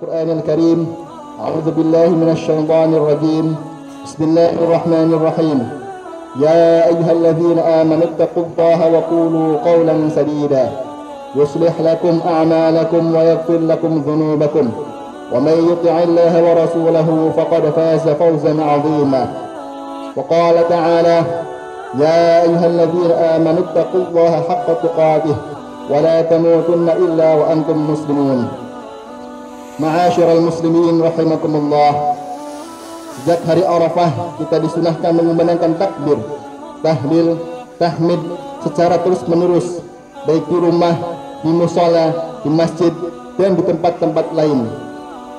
القرآن الكريم. أعوذ بالله من الشيطان الرجيم. بسم الله الرحمن الرحيم. يا أيها الذين آمنوا اتقوا الله وقولوا قولا سديدا يصلح لكم أعمالكم ويغفر لكم ذنوبكم ومن يطع الله ورسوله فقد فاز فوزا عظيما. وقال تعالى يا أيها الذين آمنوا اتقوا الله حق تقاته ولا تموتن إلا وأنتم مسلمون. Ma'asyiral muslimin rahimakumullah. Sejak hari Arafah kita disunahkan mengumandangkan takbir, tahlil, tahmid secara terus menerus, baik di rumah, di musala, di masjid dan di tempat-tempat lain.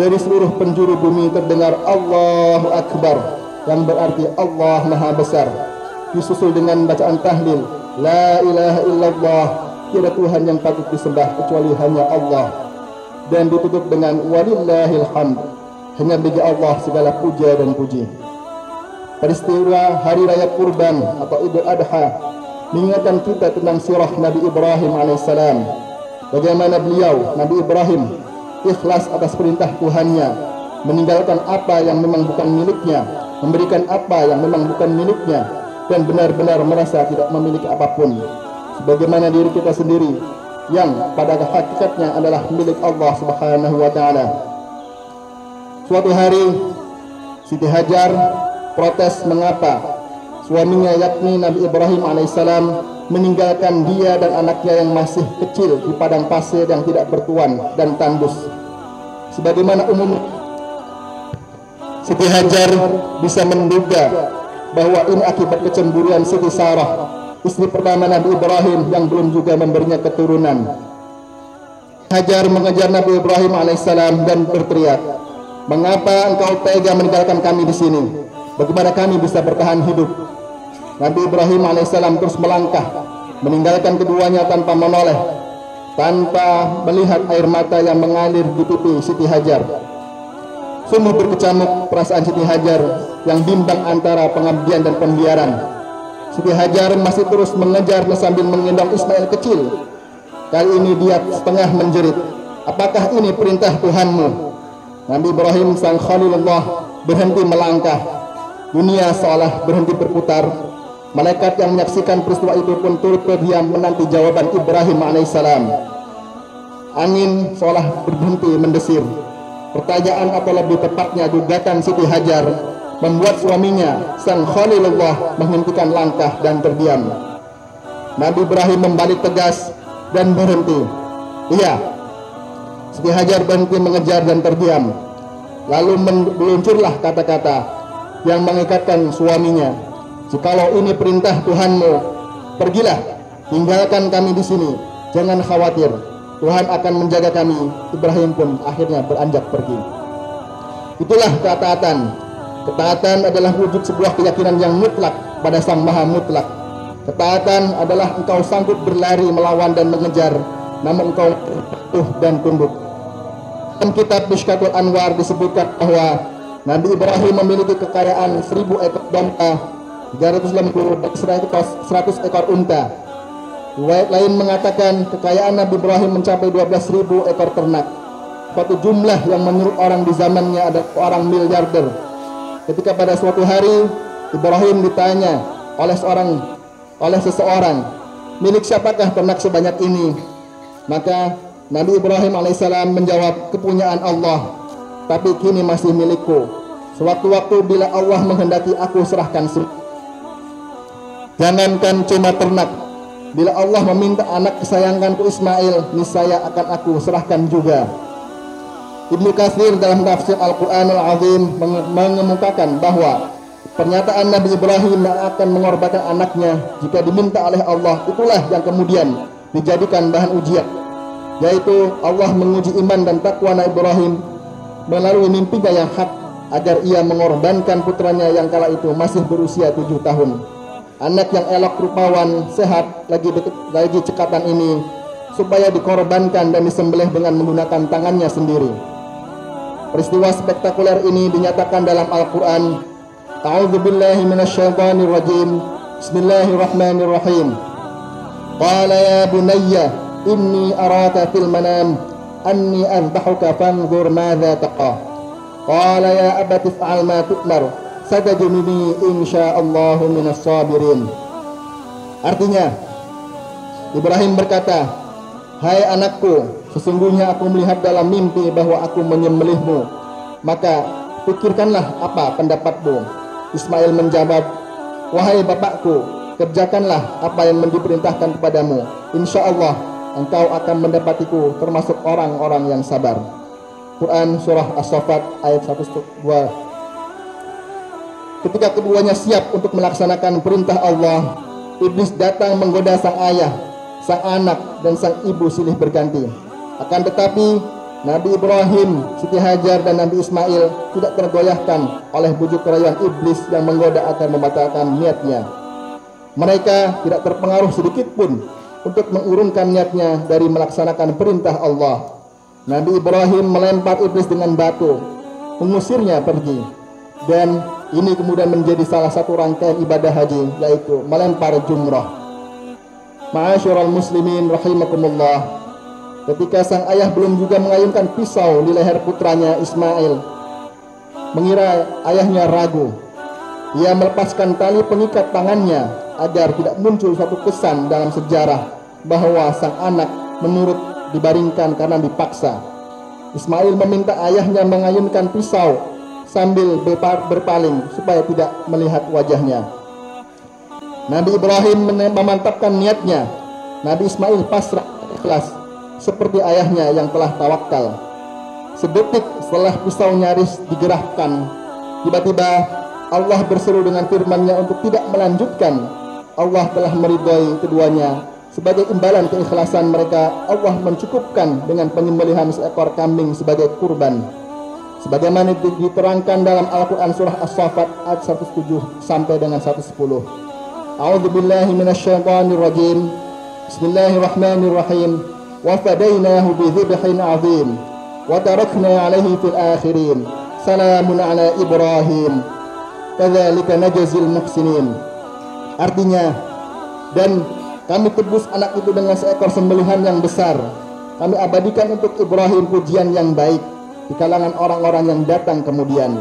Dari seluruh penjuru bumi terdengar Allahu Akbar, yang berarti Allah Maha Besar, disusul dengan bacaan tahlil La ilaha illallah, tiada Tuhan yang patut disembah kecuali hanya Allah, dan ditutup dengan walillahil hamd, hanya bagi Allah segala puja dan puji. Peristiwa hari raya kurban atau Idul Adha mengingatkan kita tentang sirah Nabi Ibrahim alaihissalam, bagaimana beliau Nabi Ibrahim ikhlas atas perintah Tuhannya, meninggalkan apa yang memang bukan miliknya, memberikan apa yang memang bukan miliknya, dan benar-benar merasa tidak memiliki apapun, sebagaimana diri kita sendiri yang pada hakikatnya adalah milik Allah Subhanahu wa taala. Suatu hari Siti Hajar protes mengapa suaminya yakni Nabi Ibrahim alaihissalam meninggalkan dia dan anaknya yang masih kecil di padang pasir yang tidak bertuan dan tandus. Sebagaimana umum, Siti Hajar bisa menduga bahwa ini akibat kecemburuan Siti Sarah, istri pertama Nabi Ibrahim yang belum juga memberinya keturunan. Hajar mengejar Nabi Ibrahim alaihissalam dan berteriak, "Mengapa engkau tega meninggalkan kami di sini? Bagaimana kami bisa bertahan hidup?" Nabi Ibrahim alaihissalam terus melangkah, meninggalkan keduanya tanpa menoleh, tanpa melihat air mata yang mengalir di pipi Siti Hajar. Sungguh berkecamuk perasaan Siti Hajar yang bimbang antara pengabdian dan pembiaran. Siti Hajar masih terus mengejar sambil menggendong Ismail kecil. Kali ini dia setengah menjerit, "Apakah ini perintah Tuhanmu?" Nabi Ibrahim sang Khalilullah berhenti melangkah. Dunia seolah berhenti berputar. Malaikat yang menyaksikan peristiwa itu pun turut berdiam menanti jawaban Ibrahim alaihissalam. Angin seolah berhenti mendesir. Pertanyaan atau lebih tepatnya gugatan Siti Hajar membuat suaminya sang Khalilullah menghentikan langkah dan terdiam. Nabi Ibrahim membalik tegas dan berhenti. Iya, Siti Hajar berhenti mengejar dan terdiam. Lalu meluncurlah kata-kata yang mengikatkan suaminya, "Jikalau ini perintah Tuhanmu, pergilah, tinggalkan kami di sini. Jangan khawatir, Tuhan akan menjaga kami." Ibrahim pun akhirnya beranjak pergi. Itulah ketaatan. Ketaatan adalah wujud sebuah keyakinan yang mutlak pada Sang Maha Mutlak. Ketaatan adalah engkau sanggup berlari melawan dan mengejar, namun engkau patuh dan tunduk. Dalam kitab Mishkatul Anwar disebutkan bahwa Nabi Ibrahim memiliki kekayaan 1000 ekor domba, 350 dan 100 ekor unta. Riwayat lain mengatakan kekayaan Nabi Ibrahim mencapai 12.000 ekor ternak, suatu jumlah yang menurut orang di zamannya ada orang miliarder. Ketika pada suatu hari Ibrahim ditanya oleh seseorang, milik siapakah ternak sebanyak ini? Maka Nabi Ibrahim alaihissalam menjawab, kepunyaan Allah, tapi kini masih milikku. Sewaktu-waktu bila Allah menghendaki aku serahkan semua. Jangankan cuma ternak, bila Allah meminta anak kesayanganku Ismail, niscaya akan aku serahkan juga. Ibnu Katsir dalam tafsir Al-Quranul Azim mengemukakan bahwa pernyataan Nabi Ibrahim yang akan mengorbankan anaknya jika diminta oleh Allah, itulah yang kemudian dijadikan bahan ujian, yaitu Allah menguji iman dan takwa Nabi Ibrahim melalui mimpinya yang hak, agar ia mengorbankan putranya yang kala itu masih berusia 7 tahun. Anak yang elok rupawan, sehat, lagi cekatan ini supaya dikorbankan dan disembelih dengan menggunakan tangannya sendiri. Peristiwa spektakuler ini dinyatakan dalam Al-Quran. A'udzu billahi minasyaitonir rajim. Bismillahirrahmanirrahim. Qala ya bunayya inni araka fil manam anni azbahuka fanzur madza taqa. Qala ya abati if'al ma tu'mar satajiduni insyaallahu minas sabirin. Artinya, Ibrahim berkata, hai anakku, sesungguhnya aku melihat dalam mimpi bahwa aku menyembelihmu, maka pikirkanlah apa pendapatmu. Ismail menjawab, wahai bapakku, kerjakanlah apa yang diperintahkan kepadamu. Insya Allah engkau akan mendapatiku termasuk orang-orang yang sabar. Quran Surah As-Saffat ayat 102. Ketika keduanya siap untuk melaksanakan perintah Allah, iblis datang menggoda sang ayah, sang anak, dan sang ibu silih berganti. Akan tetapi Nabi Ibrahim, Siti Hajar, dan Nabi Ismail tidak tergoyahkan oleh bujuk rayuan iblis yang menggoda akan membatalkan niatnya. Mereka tidak terpengaruh sedikit pun untuk mengurungkan niatnya dari melaksanakan perintah Allah. Nabi Ibrahim melempar iblis dengan batu, mengusirnya pergi, dan ini kemudian menjadi salah satu rangkaian ibadah haji, yaitu melempar jumrah. Ma'asyiral muslimin rahimakumullah. Ketika sang ayah belum juga mengayunkan pisau di leher putranya Ismail, mengira ayahnya ragu, ia melepaskan tali pengikat tangannya agar tidak muncul suatu kesan dalam sejarah bahwa sang anak menurut dibaringkan karena dipaksa. Ismail meminta ayahnya mengayunkan pisau sambil berpaling supaya tidak melihat wajahnya. Nabi Ibrahim memantapkan niatnya. Nabi Ismail pasrah ikhlas seperti ayahnya yang telah tawakal. Sedetik setelah pisau nyaris digerahkan, tiba-tiba Allah berseru dengan firman-Nya untuk tidak melanjutkan. Allah telah meridhai keduanya. Sebagai imbalan keikhlasan mereka, Allah mencukupkan dengan penyembelihan seekor kambing sebagai kurban, sebagaimana diterangkan dalam Al-Quran Surah As-Saffat ayat 107 sampai dengan 110. A'udzu billahi minasyaitonir rajim. Bismillahirrahmanirrahim. Wa fadainahu bi dzibhin 'adzim wa tarakna 'alaihi fil akhirin. Salamun 'ala Ibrahim. Kadzalika najzil muhsinin. Artinya, dan kami tebus anak itu dengan seekor sembelihan yang besar. Kami abadikan untuk Ibrahim pujian yang baik di kalangan orang-orang yang datang kemudian,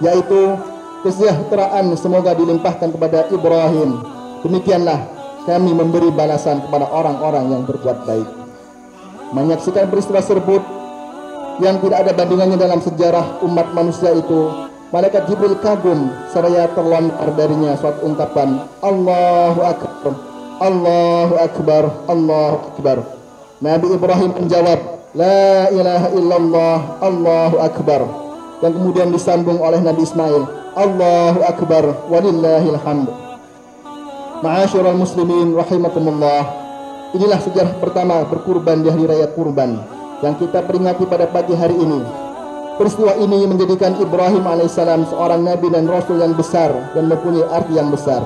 yaitu kesejahteraan semoga dilimpahkan kepada Ibrahim. Demikianlah kami memberi balasan kepada orang-orang yang berbuat baik. Menyaksikan peristiwa tersebut yang tidak ada bandingannya dalam sejarah umat manusia itu, malaikat Jibril kagum seraya terlontar darinya suatu ungkapan, Allahu Akbar, Allahu Akbar, Allahu Akbar. Nabi Ibrahim menjawab, La ilaha illallah, Allahu Akbar. Yang kemudian disambung oleh Nabi Ismail, Allahu Akbar, walillahil hamd. Ma'asyiral muslimin rahimakumullah. Inilah sejarah pertama berkurban di hari raya kurban yang kita peringati pada pagi hari ini. Peristiwa ini menjadikan Ibrahim alaihissalam seorang nabi dan rasul yang besar dan mempunyai arti yang besar.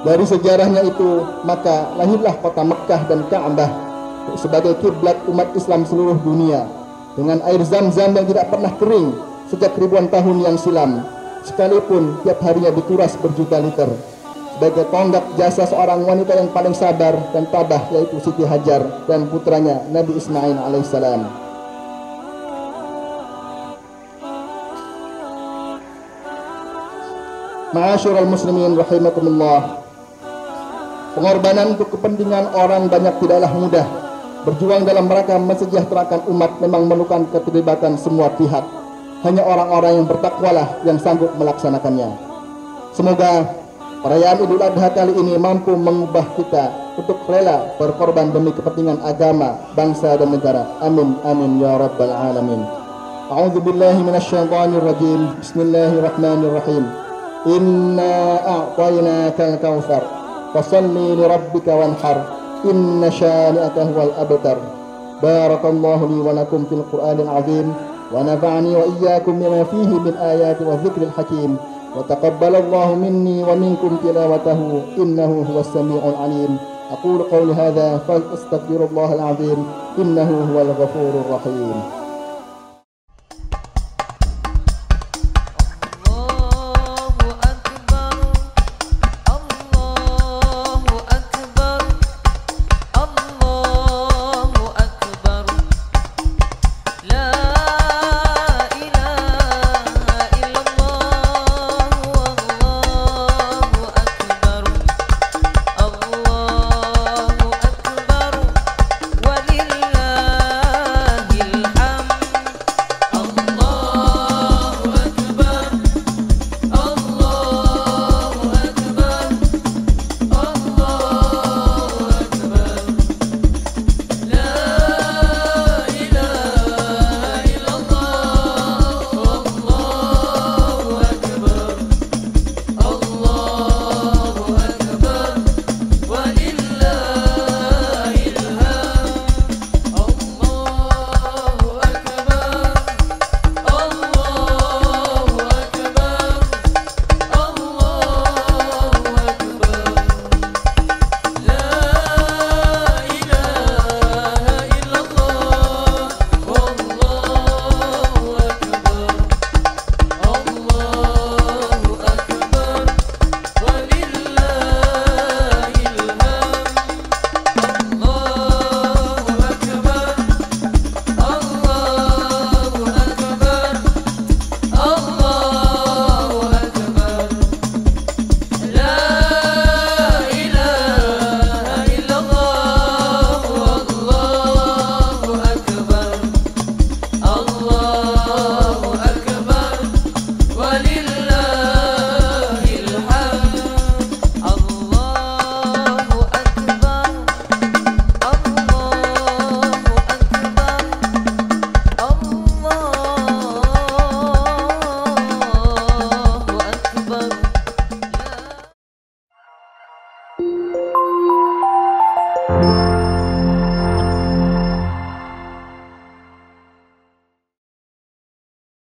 Dari sejarahnya itu, maka lahirlah kota Mekkah dan Ka'bah sebagai kiblat umat Islam seluruh dunia, dengan air Zam-Zam yang tidak pernah kering sejak ribuan tahun yang silam, sekalipun tiap harinya dikuras berjuta liter, sebagai tonggak jasa seorang wanita yang paling sabar dan tabah, yaitu Siti Hajar dan putranya Nabi Ismail alaihissalam. Ma'asyiral muslimin rahimakumullah, pengorbanan untuk kepentingan orang banyak tidaklah mudah. Berjuang dalam rangka mensejahterakan umat memang memerlukan keterlibatan semua pihak. Hanya orang-orang yang bertakwalah yang sanggup melaksanakannya. Semoga perayaan Idul Adha kali ini mampu mengubah kita untuk rela berkorban demi kepentingan agama, bangsa dan negara. Amin amin ya rabbal alamin. A'udzu billahi minasyaitonir rajim. Bismillahirrahmanirrahim. Inna a'tainakal kautsar fasalli lirabbika wanhar inna syani'aka huwal abtar. Barakallahu li wa lakum fil Qur'anil azim wa nafa'ani wa iyyakum bima fihi min ayati wa dzikril hakim wa taqabbalallahu minni wa minkum tilawatahu innahu huwas samiul alim. Aqulu qawli hadza fa astaghfirullahal azim innahu huwal ghafurur rahim.